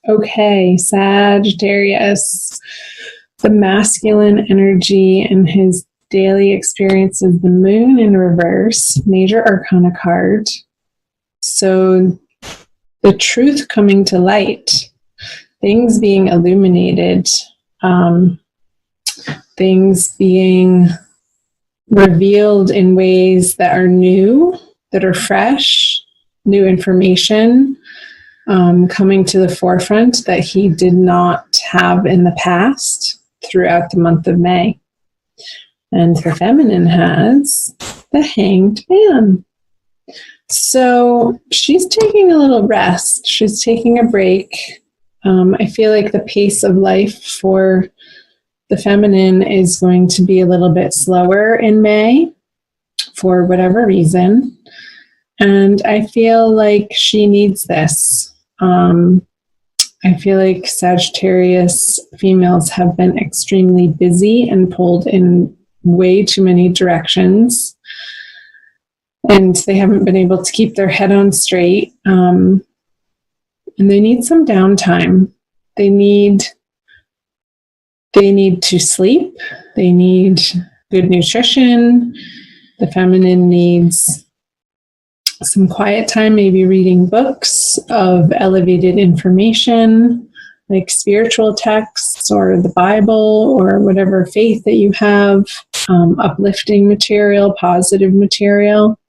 Okay, Sagittarius. The masculine energy in his daily experience is the moon in reverse, major arcana card. So the truth coming to light, things being illuminated, things being revealed in ways that are new, that are fresh, new information coming to the forefront that he did not have in the past throughout the month of May. And the feminine has the Hanged Man. So she's taking a little rest. She's taking a break. I feel like the pace of life for the feminine is going to be a little bit slower in May for whatever reason. And I feel like she needs this. I feel like Sagittarius females have been extremely busy and pulled in way too many directions. And they haven't been able to keep their head on straight. And they need some downtime. They need to sleep. They need good nutrition. The feminine needs some quiet time, maybe reading books of elevated information, like spiritual texts or the Bible or whatever faith that you have, uplifting material, positive material,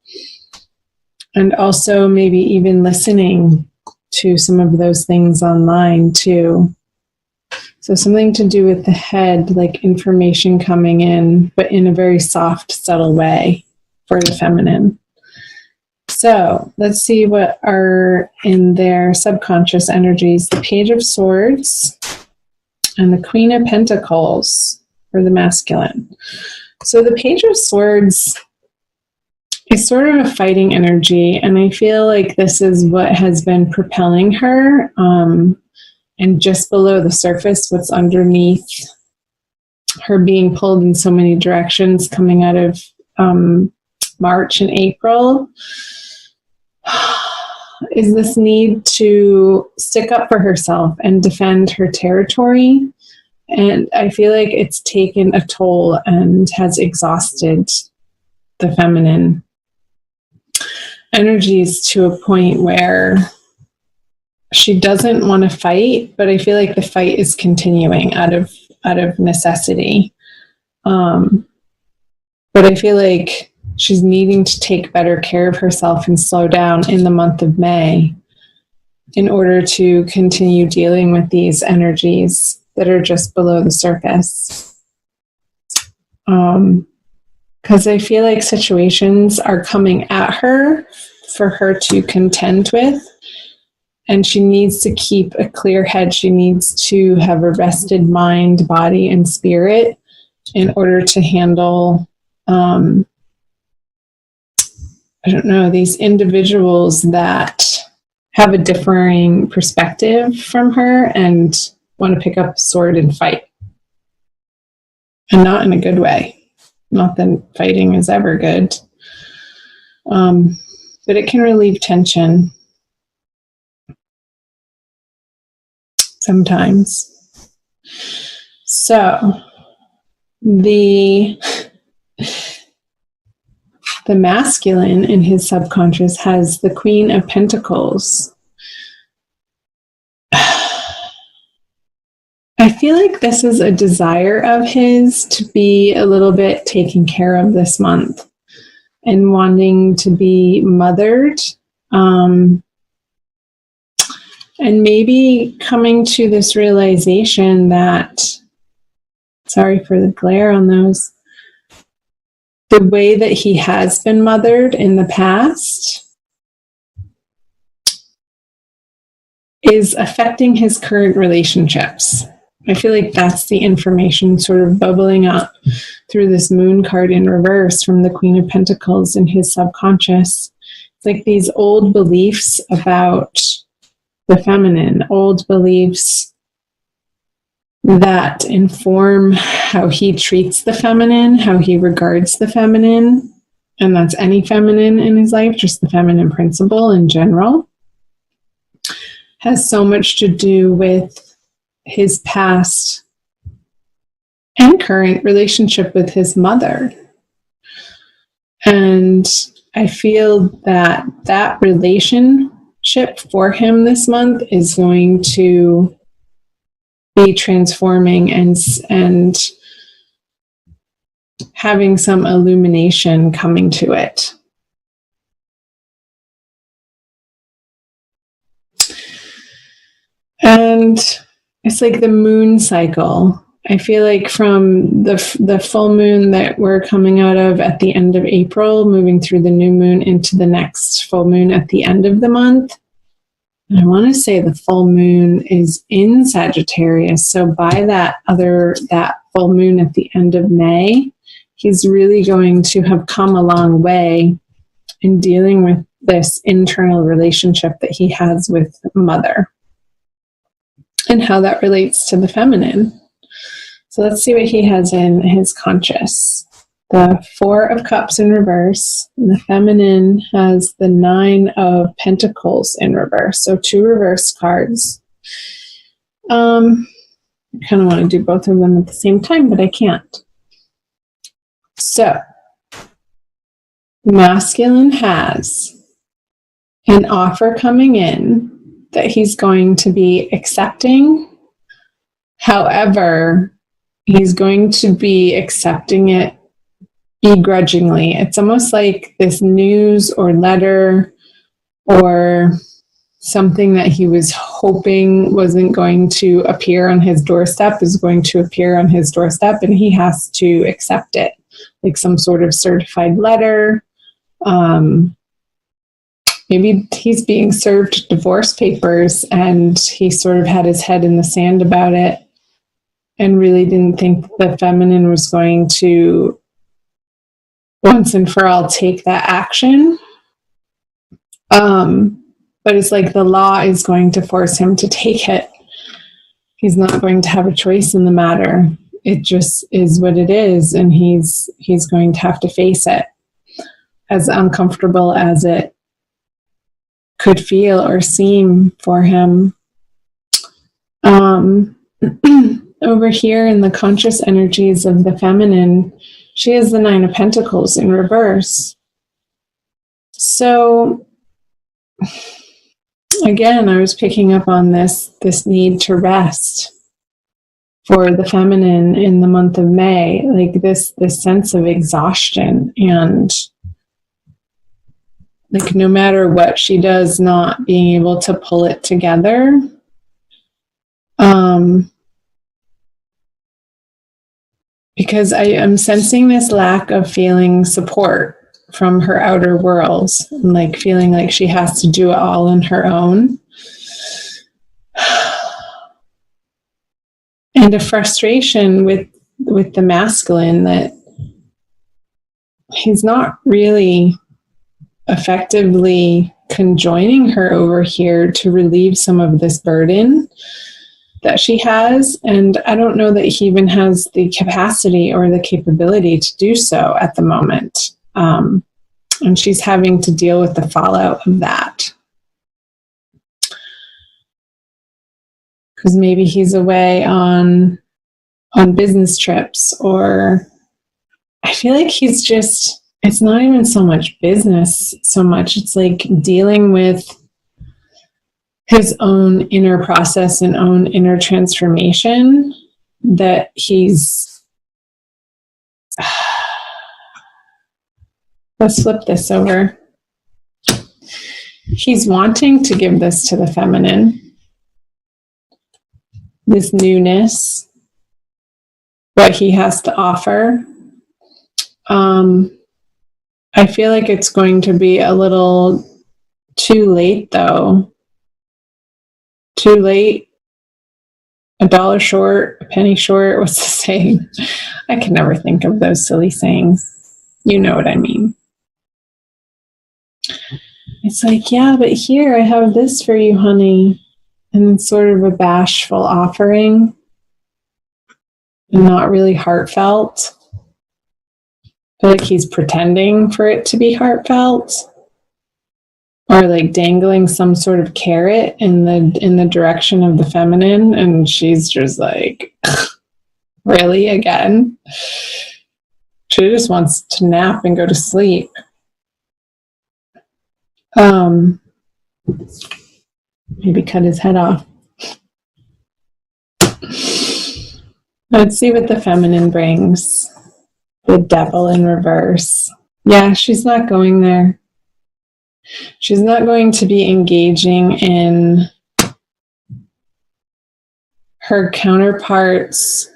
and also maybe even listening to some of those things online too. So something to do with the head, like information coming in, but in a very soft, subtle way for the feminine. So let's see what are in their subconscious energies. The Page of Swords and the Queen of Pentacles for the masculine. So the Page of Swords is sort of a fighting energy, and I feel like this is what has been propelling her. And just below the surface, what's underneath her being pulled in so many directions coming out of March and April is this need to stick up for herself and defend her territory. And I feel like it's taken a toll and has exhausted the feminine energies to a point where she doesn't want to fight, but I feel like the fight is continuing out of necessity. But I feel like she's needing to take better care of herself and slow down in the month of May in order to continue dealing with these energies that are just below the surface. Because I feel like situations are coming at her for her to contend with, and she needs to keep a clear head. She needs to have a rested mind, body, and spirit in order to handle these individuals that have a differing perspective from her and want to pick up a sword and fight. And not in a good way. Not that fighting is ever good. But it can relieve tension sometimes. So, the masculine in his subconscious has the Queen of Pentacles. I feel like this is a desire of his to be a little bit taken care of this month and wanting to be mothered. And maybe coming to this realization that, sorry for the glare on those, the way that he has been mothered in the past is affecting his current relationships. I feel like that's the information sort of bubbling up through this moon card in reverse from the Queen of Pentacles in his subconscious. It's like these old beliefs about the feminine, old beliefs that inform how he treats the feminine, how he regards the feminine, and that's any feminine in his life, just the feminine principle in general. has so much to do with his past and current relationship with his mother. And I feel that that relationship for him this month is going to be transforming and having some illumination coming to it. And it's like the moon cycle. I feel like from the full moon that we're coming out of at the end of April, moving through the new moon into the next full moon at the end of the month. And I want to say the full moon is in Sagittarius. So by that full moon at the end of May, he's really going to have come a long way in dealing with this internal relationship that he has with mother and how that relates to the feminine. So let's see what he has in his conscious. The 4 of Cups in reverse. And the feminine has the 9 of Pentacles in reverse. So 2 reverse cards. I kind of want to do both of them at the same time, but I can't. So, masculine has an offer coming in that he's going to be accepting. However, he's going to be accepting it begrudgingly. It's almost like this news or letter or something that he was hoping wasn't going to appear on his doorstep is going to appear on his doorstep, and he has to accept it, like some sort of certified letter. Maybe he's being served divorce papers and he sort of had his head in the sand about it and really didn't think the feminine was going to once and for all take that action. But it's like the law is going to force him to take it. He's not going to have a choice in the matter. It just is what it is, and he's going to have to face it, as uncomfortable as it could feel or seem for him. Over here in the conscious energies of the feminine, she has the 9 of Pentacles in reverse. So, again, I was picking up on this need to rest for the feminine in the month of May, like this sense of exhaustion and like no matter what she does, not being able to pull it together. Because I am sensing this lack of feeling support from her outer world, and like feeling like she has to do it all on her own. And a frustration with the masculine that he's not really effectively conjoining her over here to relieve some of this burden that she has. And I don't know that he even has the capacity or the capability to do so at the moment. And she's having to deal with the fallout of that. Because maybe he's away on business trips, or I feel like he's just, it's not even so much business so much. It's like dealing with his own inner process and own inner transformation that he's, let's flip this over. He's wanting to give this to the feminine, this newness, what he has to offer. I feel like it's going to be a little too late, though. Too late, a dollar short, a penny short. What's the saying? I can never think of those silly sayings. You know what I mean. It's like, yeah, but here I have this for you, honey. And it's sort of a bashful offering and not really heartfelt. I feel like he's pretending for it to be heartfelt. or like dangling some sort of carrot in the direction of the feminine, and she's just like, really, again? She just wants to nap and go to sleep. Maybe cut his head off. Let's see what the feminine brings. The devil in reverse. Yeah, she's not going there. She's not going to be engaging in her counterpart's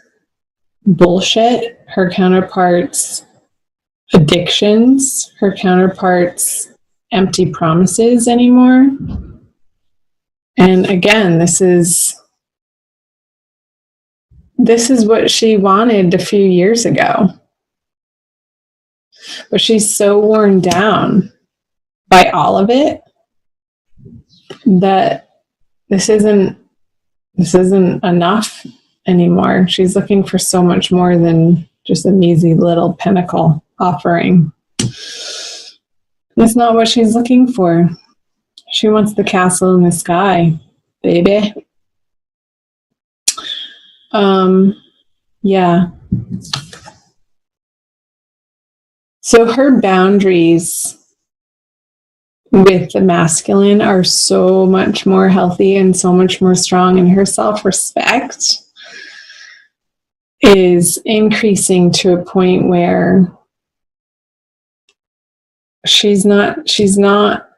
bullshit, her counterpart's addictions, her counterpart's empty promises anymore. And again, this is what she wanted a few years ago. But she's so worn down by all of it that this isn't enough anymore. She's looking for so much more than just a measly little pinnacle offering. That's not what she's looking for. She wants the castle in the sky, baby. Yeah. So her boundaries with the masculine are so much more healthy and so much more strong, and her self-respect is increasing to a point where she's not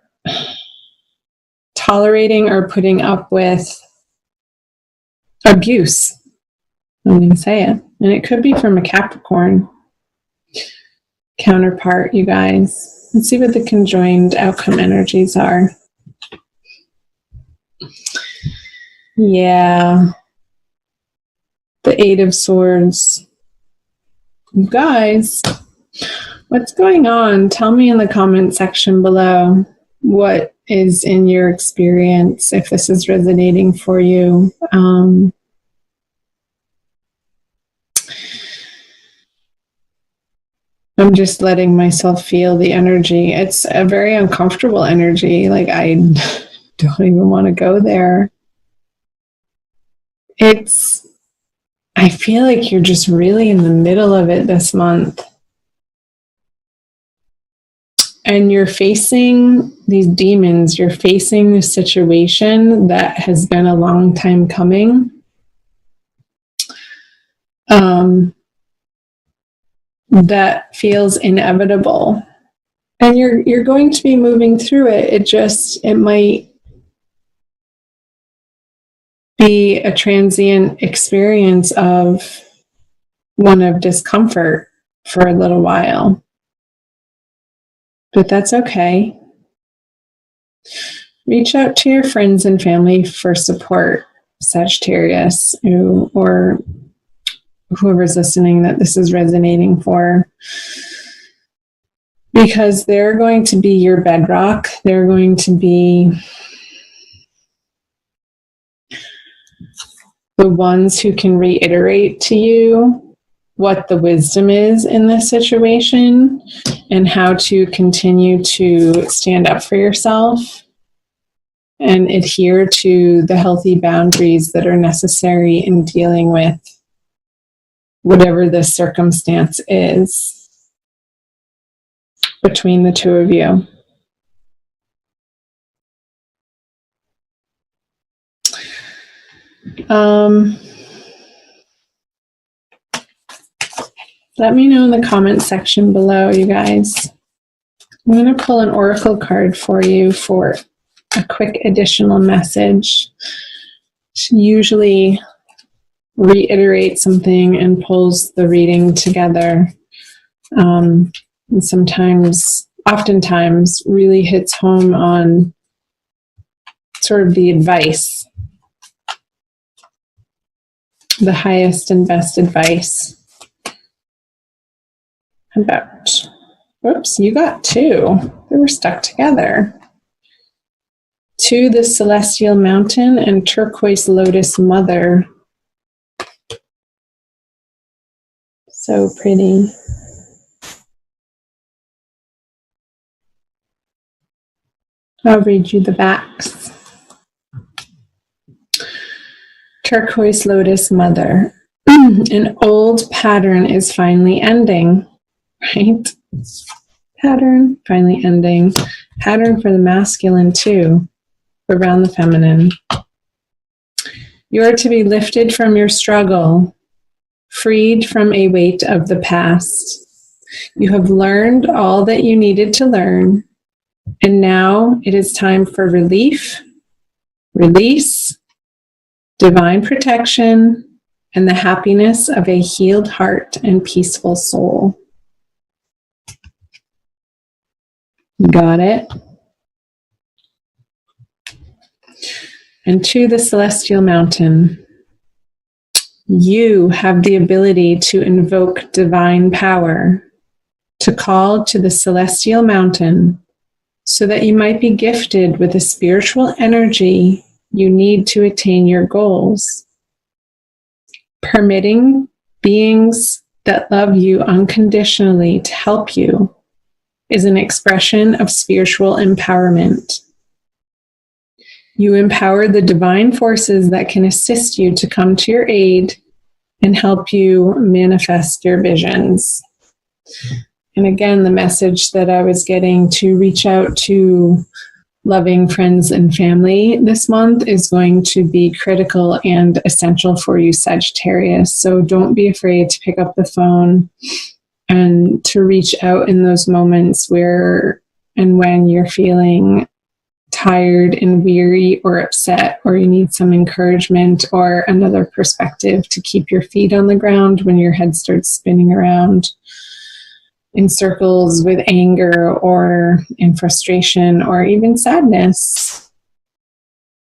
tolerating or putting up with abuse. I'm going to say it. And it could be from a Capricorn counterpart, you guys. Let's see what the conjoined outcome energies are. Yeah. The Eight of Swords. You guys, what's going on? Tell me in the comment section below what is in your experience, if this is resonating for you. I'm just letting myself feel the energy. It's a very uncomfortable energy. Like, I don't even want to go there. I feel like you're just really in the middle of it this month. And you're facing these demons. You're facing this situation that has been a long time coming. That feels inevitable, and you're going to be moving through it. It might be a transient experience of one of discomfort for a little while, but that's okay. Reach out to your friends and family for support, Sagittarius, or whoever's listening that this is resonating for, because they're going to be your bedrock. They're going to be the ones who can reiterate to you what the wisdom is in this situation and how to continue to stand up for yourself and adhere to the healthy boundaries that are necessary in dealing with whatever the circumstance is between the two of you. Let me know in the comment section below, you guys. I'm going to pull an oracle card for you for a quick additional message. She usually reiterates something and pulls the reading together. And oftentimes really hits home on sort of the advice, the highest and best advice. Whoops, you got two. They were stuck together. To the Celestial Mountain and Turquoise Lotus Mother. So pretty. I'll read you the backs. Turquoise Lotus Mother. An old pattern is finally ending, right? Pattern finally ending. Pattern for the masculine too, around the feminine. You are to be lifted from your struggle, freed from a weight of the past. You have learned all that you needed to learn, and now it is time for relief, release, divine protection, and the happiness of a healed heart and peaceful soul. Got it? And to the celestial mountain, you have the ability to invoke divine power, to call to the celestial mountain, so that you might be gifted with the spiritual energy you need to attain your goals. Permitting beings that love you unconditionally to help you is an expression of spiritual empowerment. You empower the divine forces that can assist you to come to your aid and help you manifest your visions. And again, the message that I was getting to reach out to loving friends and family this month is going to be critical and essential for you, Sagittarius. So don't be afraid to pick up the phone and to reach out in those moments where and when you're feeling tired and weary or upset, or you need some encouragement or another perspective to keep your feet on the ground when your head starts spinning around in circles with anger or in frustration or even sadness.